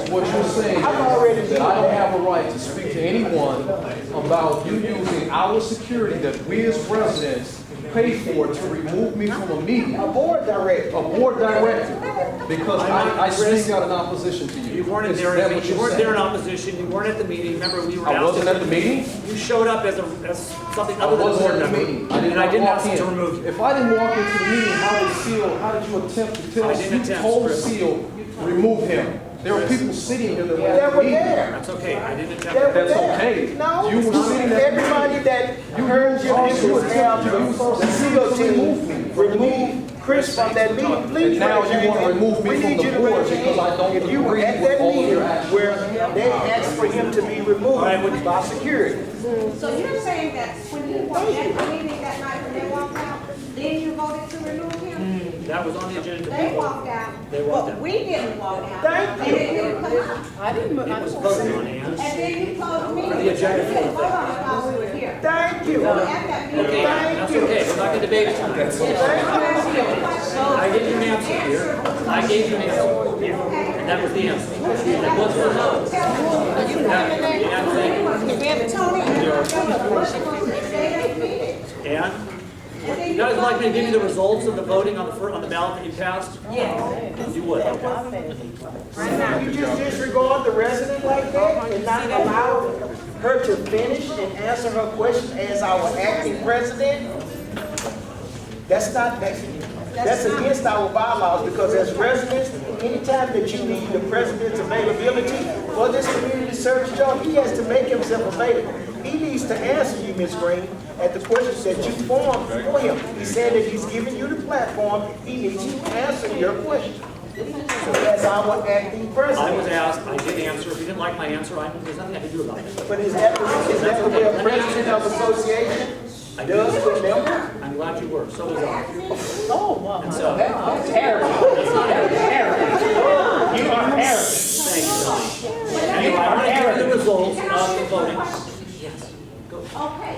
what you're saying is that I don't have a right to speak to anyone about you using our security that we as residents pay for to remove me from a meeting. A board director. A board director. Because I speak out in opposition to you. You weren't Is there. that You what you're weren't saying? there in opposition. You weren't at the meeting. Remember, we were. I wasn't at the meeting? You showed up as something I other than a wasn't board at the member, meeting. and I didn't walk ask in. to remove you. If I didn't walk into the meeting, how did you attempt to tell I us? didn't You attempt, told Chris. Seal, remove him. There were people sitting here that were They at the were meeting. there. That's okay. I didn't attempt. They were That's there. okay. No, You were sitting at the everybody that heard your issues have the SEAL team remove Chris from that meeting. Please And now raise your you want to hand. remove me We from need the you to board raise your because I hand. don't If you were agree at with that all of meeting your actions. where they asked for him to be removed by security. So you're saying that when he walked at the meeting that night, when they walked out, then you voted to remove him? That was on the agenda. They walked out, They walked but out. we didn't walk out. Thank And you. they didn't come out. It was voted on, Ann. And then you told me, the you agenda didn't vote on it while we were here. Thank you. We were at that meeting. Okay, that's okay. We're not going to debate it tonight. I gave you an answer here. I gave you an answer. And that was the answer. And it was for no. And you guys like me to give you the results of the voting on the ballot that you passed? Yes. You would. You just disregard the resident like that and not allow her to finish and answer her question as our acting president? That's against our bylaws, because as residents, anytime that you need the president's availability for this community service job, he has to make himself available. He needs to answer you, Ms. Green, at the questions that you formed for him. He said that he's giving you the platform. He needs to answer your question. So that's our acting I president. was asked, I did answer. If you didn't like my answer, there's nothing I can do about it. But is that the way a president of association does with members? I'm glad you were. So was I. Oh, wow. And so, That's terrible. You are terrible. thank you, Donnie. Anyway, I want to give you the results of the voting. Yes. Go. Okay.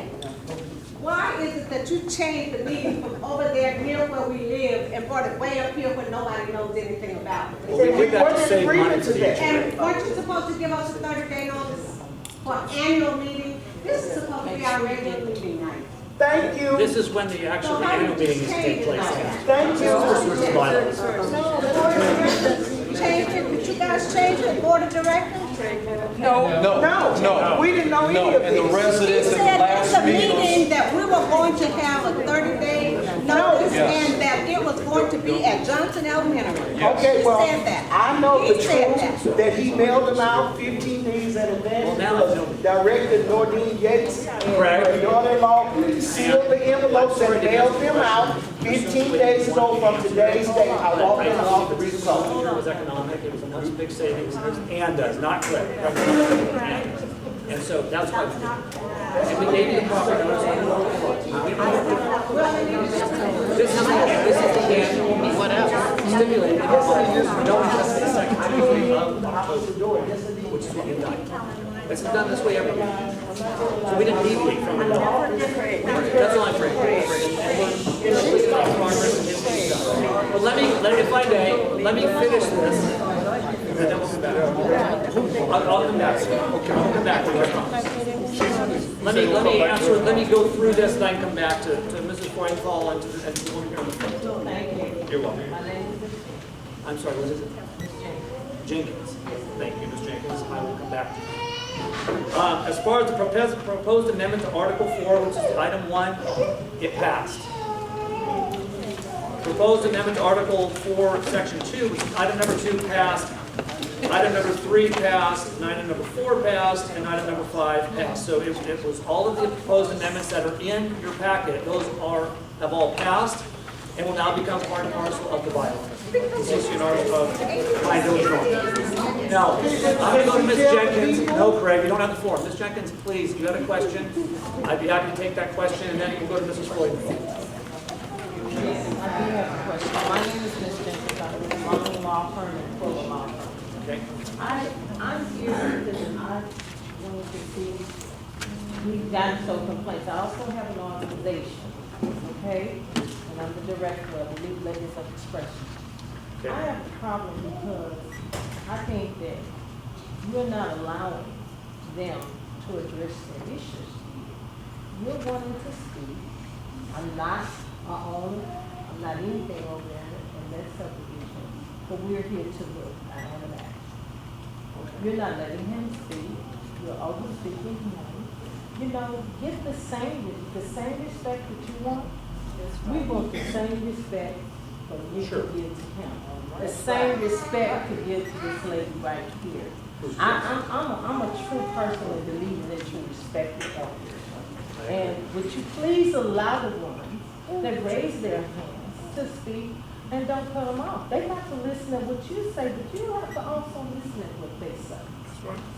Why is it that you changed the meeting from over there near where we live and brought it way up here where nobody knows anything about it? Well, we did that to save money for the HOA. And weren't you supposed to give us a 30-day notice for an annual meeting? This is supposed to be our regular meeting night. Thank you. This is when the actual annual meeting is to take place. Thank you. Pursuant to bylaws. No, the board of directors changed it. Did you guys change the board of directors? No, we didn't know any of And the this. He residents at the said at last the meeting. meeting that we were going to have a 30-day notice and that it was going to be at Johnson Elementary. Okay, well, He said that. I know the He said truth, that he mailed them out 15 days in advance. Well, now I know. Director Nordine Yates and Correct. her daughter-in-law sealed the envelopes and mailed them out 15 days ago from today's date. I walked in the office and saw it. It was economic, it was a much big savings, and does, not correct. And so that's why, and we gave you the proper notice. This is the annual, what else? Stipulated, no one has the second Tuesday of October, which is what we've done. This is done this way every year. So we didn't deviate from it at all. That's all I'm afraid. And we're making progress and getting things done. But if I may, let me finish this. And then we'll come back. I'll come back. Okay, I'll come back. Let me answer. Let me go through this, and then come back to Mrs. Freundthal and to the woman here on the front. You're welcome. I'm sorry. What is it? Jenkins. Thank you, Ms. Jenkins. I will come back to you. As far as the proposed amendment to Article 4, which is item 1, it passed. Proposed amendment to Article 4, Section 2, which is item number 2, passed. Item number 3 passed, and item number 4 passed, and item number 5 passed. So it was all of the proposed amendments that are in your packet. Those have all passed and will now become part and parcel of the bylaw. Now, I'm going to go to Ms. Jenkins. No, Craig, you don't have the floor. Ms. Jenkins, please, you had a question? I'd be happy to take that question, and then you can go to Mrs. Floyd. Yes, I do have a question. My name is Ms. Jenkins. I'm with Long Law Firm and Fuller Law Firm. Okay. I'm here because I wanted to see, we've gotten so complaints. I also have an organization, okay? And I'm the director of the Legal Ladies of Expression. Okay. I have a problem because I think that you're not allowing them to address their issues. You're wanting to speak. I'm not a owner, I'm not anything over there in that subdivision, but we're here to look at an act. You're not letting him speak, you're over speaking him. You know, get the same respect that you want. We want the same respect that you Sure. could give to him. The same respect to give to this lady right here. I'm a true person and believe that you respect the elders. And would you please allow the ones that raise their hands to speak and don't cut them off? They have to listen to what you say, but you have to also listen to what they say.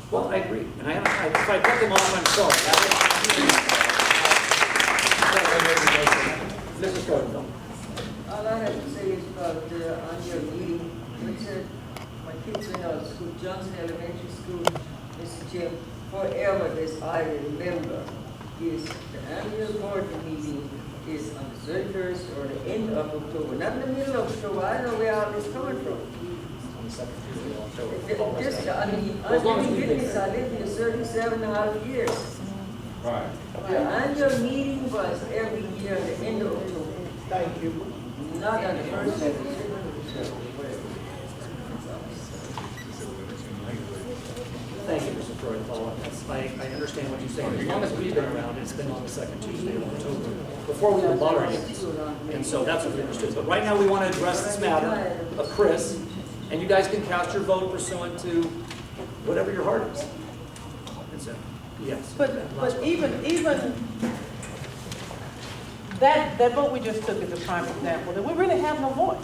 Well, I agree, and if I cut them off, I'm sorry. Mrs. Gordon. All I have to say is about on your meeting, which said my kids went out of school, Johnson Elementary School, Mr. Jim, forever this I remember is the annual board meeting is on the 31st or the end of October, not in the middle of October. I don't know where all this coming from. Just, I mean, I lived here 37.5 years. Right. The annual meeting was every year at the end of October. Thank you. Not on the first day. Thank you, Mr. Troy, to follow up. I understand what you're saying. As long as we've been around, it's been on the second Tuesday of October, before we were bought units. And so that's what we understood. But right now, we want to address this matter of Chris, and you guys can cast your vote pursuant to whatever your heart is. And so, yes. But even that vote we just took is a prime example that we really have no voice.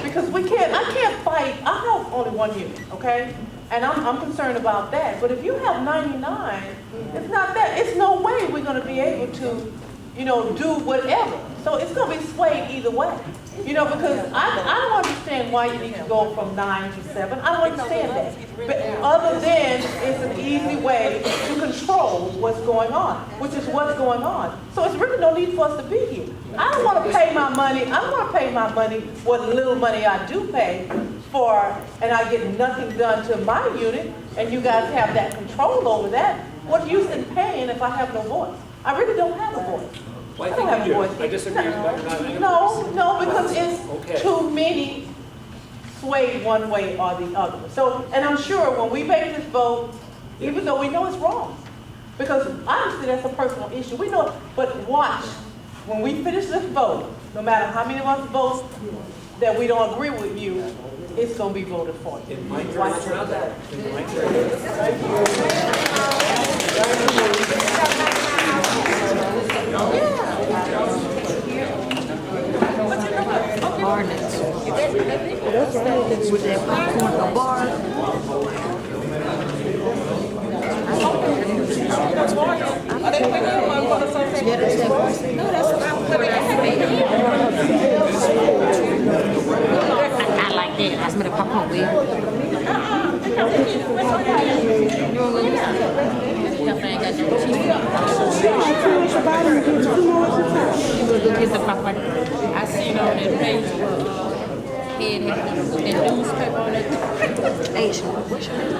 Because I can't fight, I have only one unit, okay? And I'm concerned about that. But if you have 99, it's not that, it's no way we're gonna be able to, do whatever. So it's gonna be swayed either way. Because I don't understand why you need to go from 9 to 7. I don't understand that. But other than it's an easy way to control what's going on, which is what's going on. So it's really no need for us to be here. I don't want to pay my money. What little money I do pay for, and I get nothing done to my unit, and you guys have that control over that. What use in paying if I have no voice? I really don't have a voice. Well, I think you do. I disagree with that. No, because it's too many swayed one way or the other. So, and I'm sure when we make this vote, even though we know it's wrong, because honestly that's a personal issue. We know, but watch, when we finish this vote, no matter how many of us vote that we don't agree with you, it's going to be voted for you. It might turn out that. It might turn out that. Ordinance. With that popcorn, a bar. Yeah, that's that. No, that's what I'm putting. I like that. That's what the popcorn with. Get the popcorn. I seen on that page it had the newspaper on it. Asian. What's your name?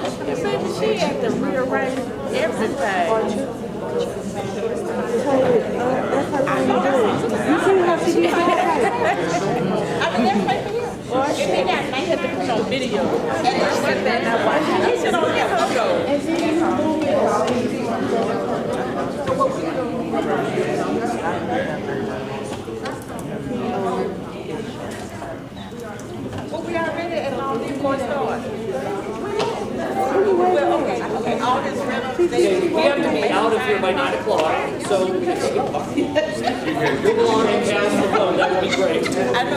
She had to rearrange everything. I know. You see how she did that? I mean, that's right for you. Or if they got nice to put on video. And I said that and I watched it. She don't get her go. Well, we already at all these boys start. Well, okay, all this rentals. We have to be out of here by 9 o'clock, so if you could Google on and cast the vote, that would be great. I know.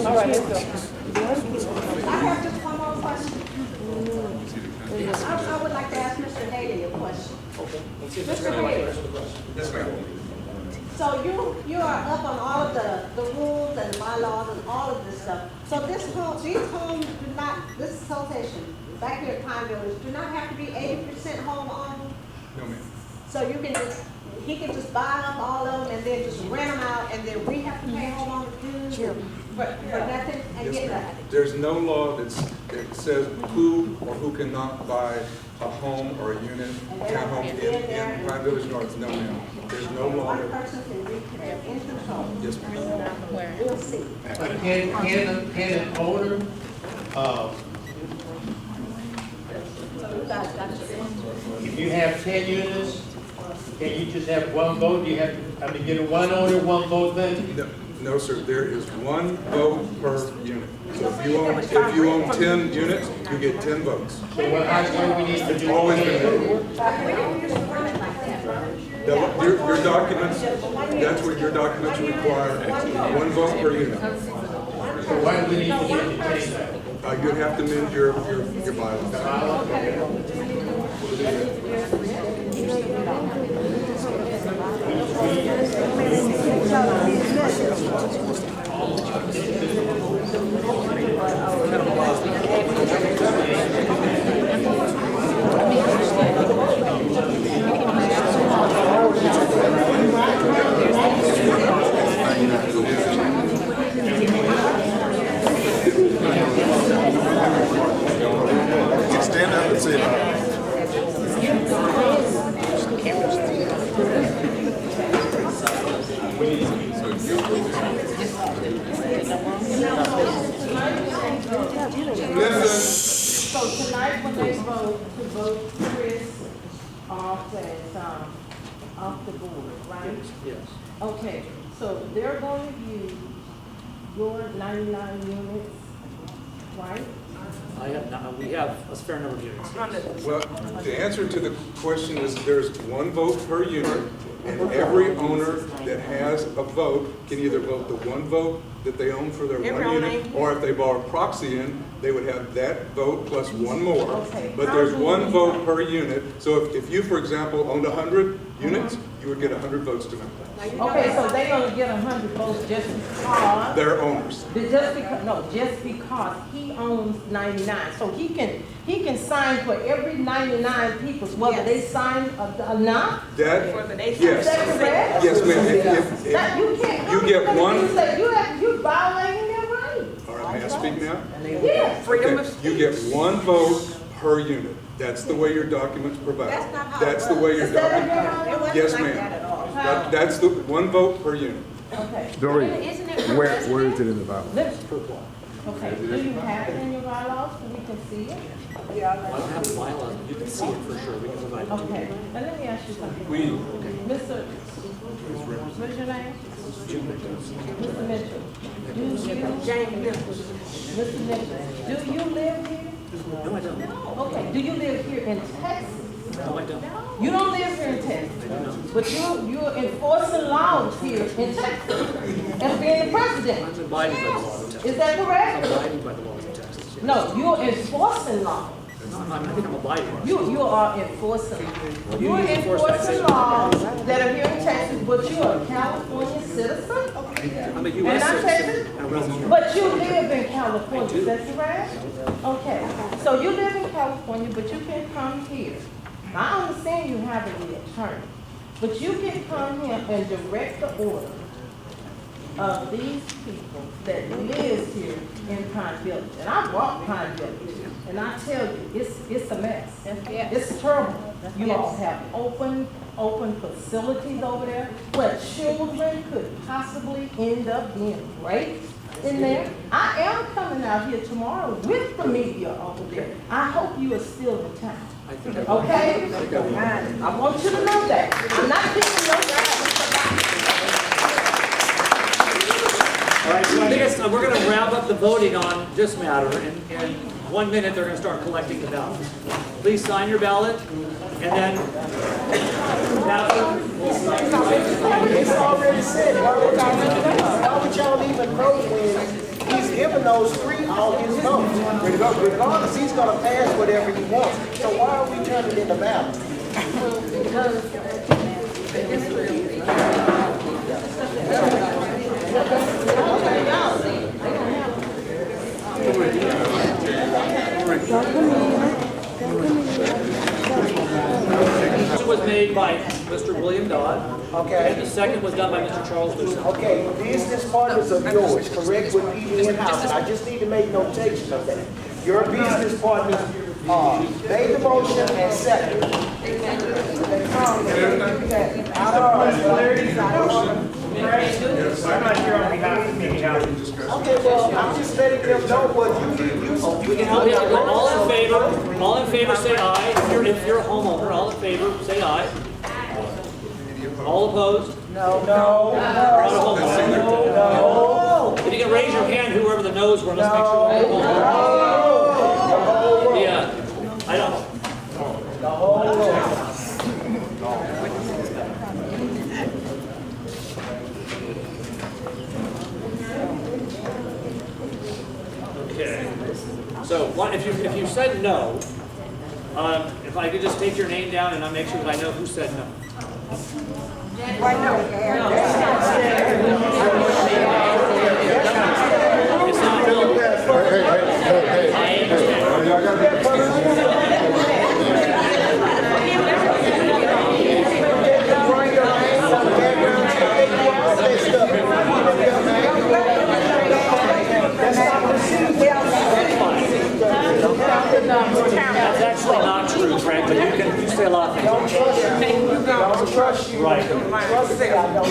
All right, let's go. I have just one more question. I would like to ask Mr. Haley a question. Okay. Let's see if Mr. Mr. Haley Haley. answers the question. Yes, ma'am. So you are up on all of the rules and bylaws and all of this stuff. So these homes do not, this association, back here at Pine Village, do not have to be 80% home owned? No, ma'am. So he can just buy up all of them and then just rent them out and then we have to pay homeowner dues? for nothing and get nothing. There's no law that says who or who cannot buy a home or a unit, townhome in Pine Village North. No, ma'am. There's no law One that, person can read in control. yes, ma'am. We'll see. But can an owner, if you have 10 units, can you just have one vote? You have, get a one owner, one vote thing? No, sir, there is one vote per unit. So if you own 10 units, you get 10 votes. So what do we need to It's do? always been that. Your documents, that's what your documents require, one vote per unit. So why do we need to change that? You'd have to amend your bylaws. Stand up and say it. So tonight, when they vote, to vote Chris off as, off the board, right? Yes. Okay, so they're going to use your 99 units, right? We have a fair number of units. Well, the answer to the question is there's one vote per unit, and every owner that has a vote can either vote the one vote that they own for their one unit, or if they brought a proxy in, they would have that vote plus one more. Okay. But there's one vote per unit, so if you, for example, owned 100 units, you would get 100 votes to make. Okay, so they're gonna get 100 votes just because, They're owners. just because he owns 99. So he can sign for every 99 people, whether they sign enough? Yes. Is that correct? Yes, ma'am. That, you can't. You get come one- and say you violating their rights. All right, may I speak now? Yes. Okay, you get one vote per unit. That's the way your documents provide. That's not how That's the way your Is that in documents. your bylaws? Yes, ma'am. That's the one vote per unit. Okay. Doreen, where is it in the Bible? Okay, do you have it in your bylaws so we can see it? I don't have the bylaws, but you can see it for sure. We can provide it to you. Okay, now let me ask you something. Mr. What's your name? Mr. Mitchell. Mr. Mitchell, do you live here? No, I don't. Okay, do you live here in Texas? No, I don't. You don't live here in Texas, but you're enforcing laws here in Texas as being the president. I'm abiding by the laws of Texas. Is that I'm correct? abiding by the laws of Texas. Yes. No, you're enforcing laws. I think I'm abiding by them. You are enforcing. You You're enforce enforcing taxation. laws that are here in Texas, but you're a California citizen? I'm a And U.S. I'm citizen Texas? and a resident. But you live in California, is that correct? Okay, so you live in California, but you can come here. I understand you having the attorney, but you can come here and direct the order of these people that lives here in Pine Village. And I walk Pine Village, and I tell you, it's a mess. It's terrible. You all have open facilities over there where children could possibly end up being raped in there. I am coming out here tomorrow with the media over there. I hope you are still in town. I think I will. Okay? I want you to know that. I'm not giving All right, so I think we're going to wrap up the voting on this matter. In 1 minute, they're going to start collecting the ballots. Please sign your ballot, and then It's already said, why would y'all even vote when he's given those three all his votes? Regardless, he's gonna pass whatever he wants. So why are we turning in the ballot? This was made by Mr. William Dodd, and Okay? the second was done by Mr. Charles Lucas. Okay, business partners of yours, correct, would be in-house. I just need to make notation of that. Your business partners made the motion and second. I'm not here on behalf of the house. Okay, well, I'm just letting them know what We can help you. All in favor say aye. If you're a homeowner, all in favor say aye. All opposed? No. Not a homeowner. If you can raise your hand, whoever the no's were, let's make sure we're all homeowners. Yeah, I don't. Okay. So, if you said no, if I could just take your name down and I'll make sure that I know who said no. It's not no. I understand. That's actually not true, Frank, but you say a lot of things. Don't trust you. Right. Trust me, I don't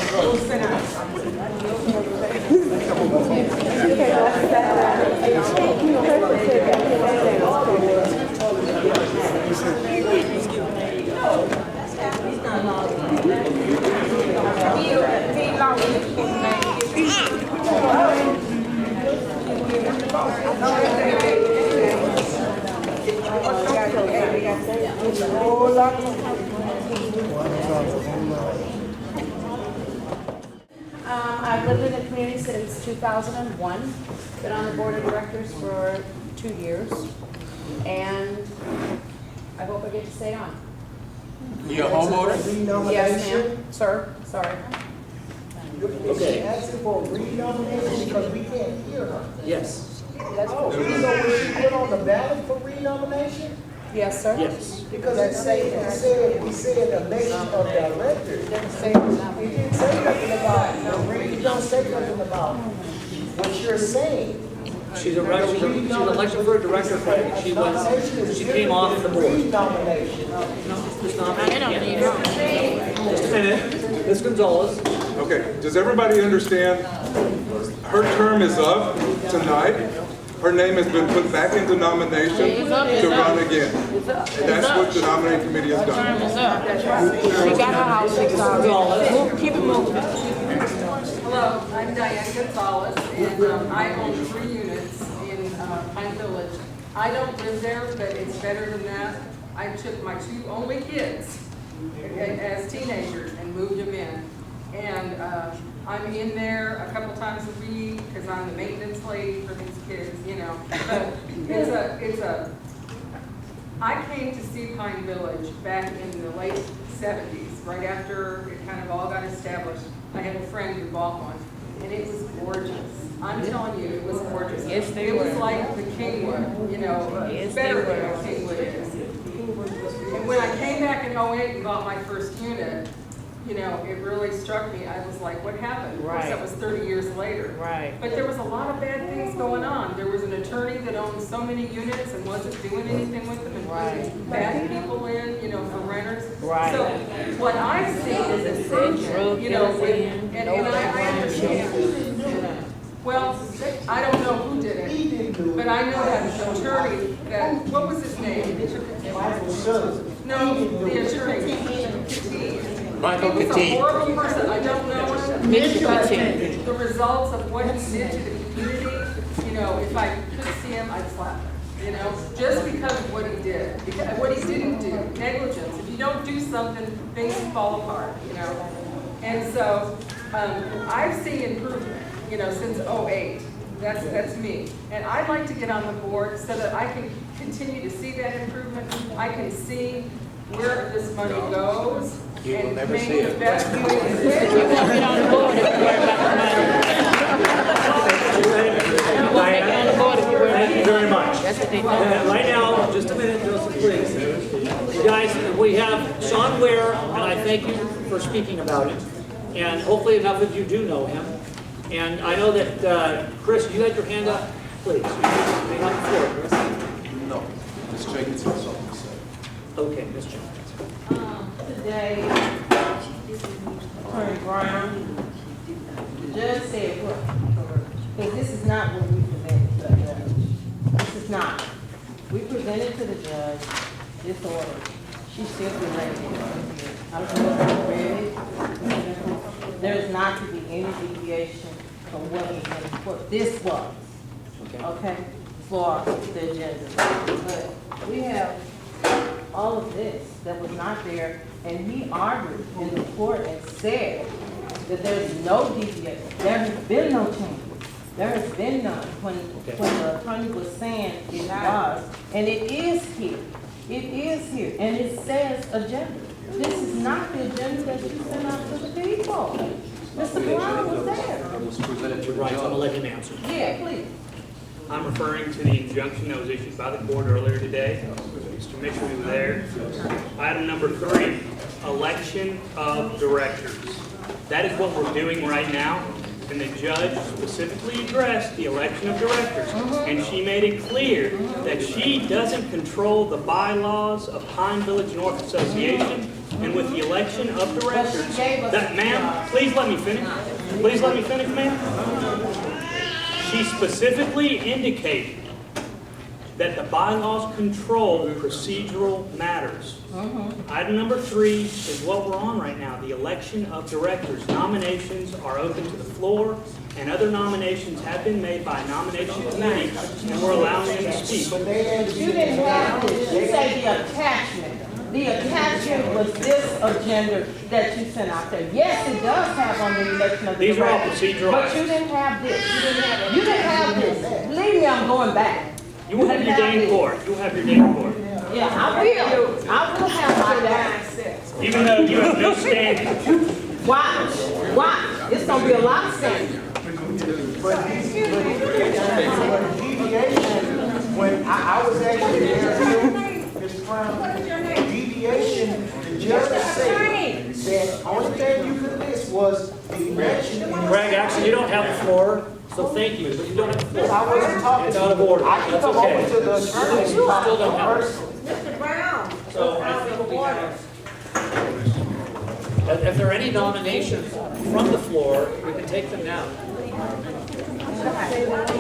I've lived in the community since 2001. Been on the board of directors for 2 years, and I hope I get to stay on. You a homeowner? Yes, ma'am. Sir, sorry. Okay. Asking for a renomination because we can't hear her. Yes. So was she put on the ballot for renomination? Yes, sir. Yes. Because we said election of directors. Didn't say that. We didn't say nothing about, you don't say nothing about what you're saying. She's an election for a director, Frank. She came off the board. Renomination. No, it's not. Just a minute. Ms. Gonzalez. Okay, does everybody understand? Her term is up tonight. Her name has been put back into nomination to run again. And that's what the nominating committee has done. She got her house fixed already. Keep it moving. Hello, I'm Diane Gonzalez, and I own 3 units in Pine Village. I don't live there, but it's better than that. I took my 2 only kids as teenagers and moved them in. And I'm in there a couple times a week because I'm the maintenance lady for these kids, you know. But I came to see Pine Village back in the late 70s, right after it kind of all got established. I had a friend who bought one, and it was gorgeous. I'm telling you, it was gorgeous. Yes, they It was were. like the Kingwood, you know, Yes, better they than were. what Kingwood is. And when I came back in '08 and bought my first unit, you know, it really struck me. I was like, what happened? Of course, Right. that was 30 years later. Right. But there was a lot of bad things going on. There was an attorney that owned so many units and wasn't doing anything with them and putting bad people in, you know, for renters. Right. So what I've seen is improvement, you know, with, and I understand. Well, I don't know who did it, but I know that attorney, that, what was his name? No, the attorney. Michael He was a Petit. horrible person, I don't know him. Mr. But Petit. the results of what he did to the community, you know, if I could see him, I'd slap him. You know, just because of what he did, because what he didn't do, negligence. If you don't do something, things fall apart, you know. And so, I've seen improvement, you know, since '08. That's me. And I'd like to get on the board so that I can continue to see that improvement. I can see where this money goes. You will and never make see it. the best use of You it. won't get on the board if you worry about the money. You won't make it on the board if you Thank you very much. That's what they do. Right now, just a minute, Joseph, please. You guys, we have Sean Ware, and I thank you for speaking about it. And hopefully enough of you do know him. And I know that, Chris, you had your hand up, please. You may have the floor, Chris. No, Ms. Jenkins has something to say. Okay, Ms. Jones. Today, Attorney Brown, the judge said, what? Because this is not what we presented to the judge. This is not. We presented to the judge this order. She still presented it. I don't know if you read it. There is not to be any deviation from what this was. Okay? For the agenda. But we have all of this that was not there, and he argued in the court and said that there is no deviation. There has been no change. There has been none when the attorney was saying it was, and it is here. It is here, and it says agenda. This is not the agenda that you sent out to the people. Mr. Brown was there. It was presented to You're the right, I'm gonna judge. let him answer. Yeah, please. I'm referring to the injunction that was issued by the court earlier today. Mr. Mitchell was there. Item number 3, election of directors. That is what we're doing right now. And the judge specifically addressed the election of directors. And she made it clear that she doesn't control the bylaws of Pine Village North Association. And with the election of directors, that, ma'am, please let me finish. Please let me finish, ma'am. She specifically indicated that the bylaws control procedural matters. Item number 3 is what we're on right now, the election of directors. Nominations are open to the floor, and other nominations have been made by nomination committee, and we're allowing them to speak. But they had to be. You didn't have this. You say the attachment. The attachment was this agenda that you sent out there. Yes, it does have on the election of the These are all directors, procedural but items. you didn't have this. You didn't have this. Believe me, I'm going back. You will have your day in court. You will have your day in court. Yeah, I will. I will have my day. Even though you have no standing. Watch. It's gonna be a lot of standing. But deviation, when I was actually there too, Mr. Brown, deviation, the judge said that only thing you could list was the election. Greg, actually, you don't have the floor, so thank you, but you don't have the floor. I wasn't talking. It's out of order. I can That's come okay. over to the attorney. You still don't have it. Mr. Brown. So I think we have, if there are any nominations from the floor, we can take them now.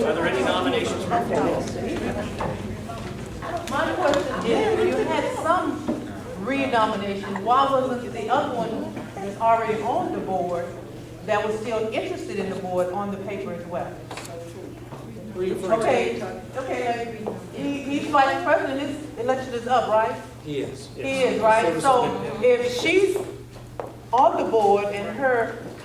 Are there any nominations from the floor? My question is, you had some renomination, why wasn't the other one that's already on the board that was still interested in the board on the paper as well? Who are you referring to? Okay, he's vice president, his election is up, right? He is. He yes. is, right? So if she's on the board and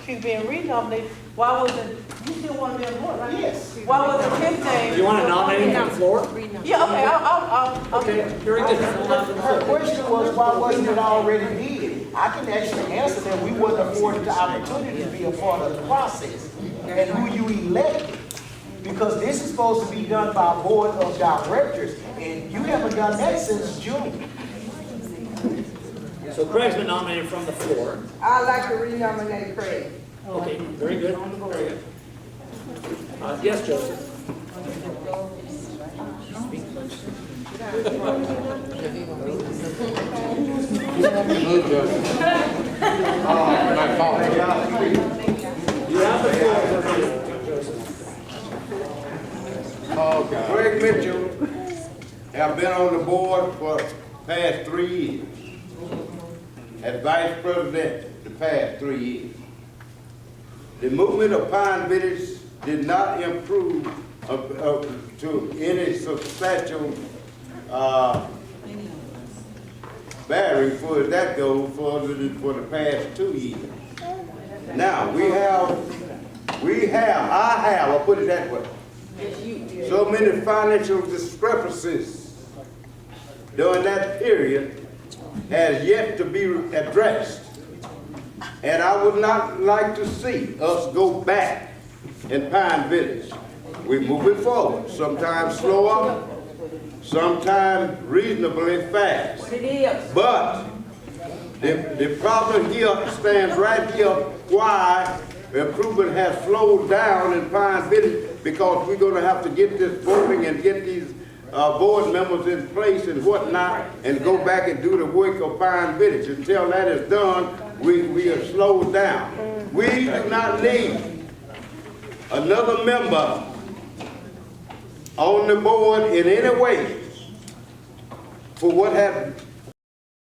she's being renominated, why wasn't, you still want to be on the board, right? Yes. Why wasn't his name? Do you want to nominate him from the floor? Yeah, okay, I'll. Okay, very good. Her question was, why wasn't it already did? I can actually answer that. We wasn't afforded the opportunity to be a part of the process and who you elected. Because this is supposed to be done by a board of directors, and you haven't done that since June. So Craig's been nominated from the floor. I'd like to renominate Craig. Okay, very good, very good. Yes, Joseph? You have the floor, Joseph. Greg Mitchell, have been on the board for the past 3 years. As vice president the past 3 years. The movement of Pine Village did not improve to any substantial bearing for that goal for the past 2 years. Now I'll put it that way. So many financial discrepancies during that period has yet to be addressed. And I would not like to see us go back in Pine Village we moving forward, sometimes slower, sometimes reasonably fast. What it is. But the problem here stands right here, why improvement has slowed down in Pine Village, because we're gonna have to get this voting and get these board members in place and whatnot, and go back and do the work of Pine Village. Until that is done, we are slowed down. We do not need another member on the board in any way for what has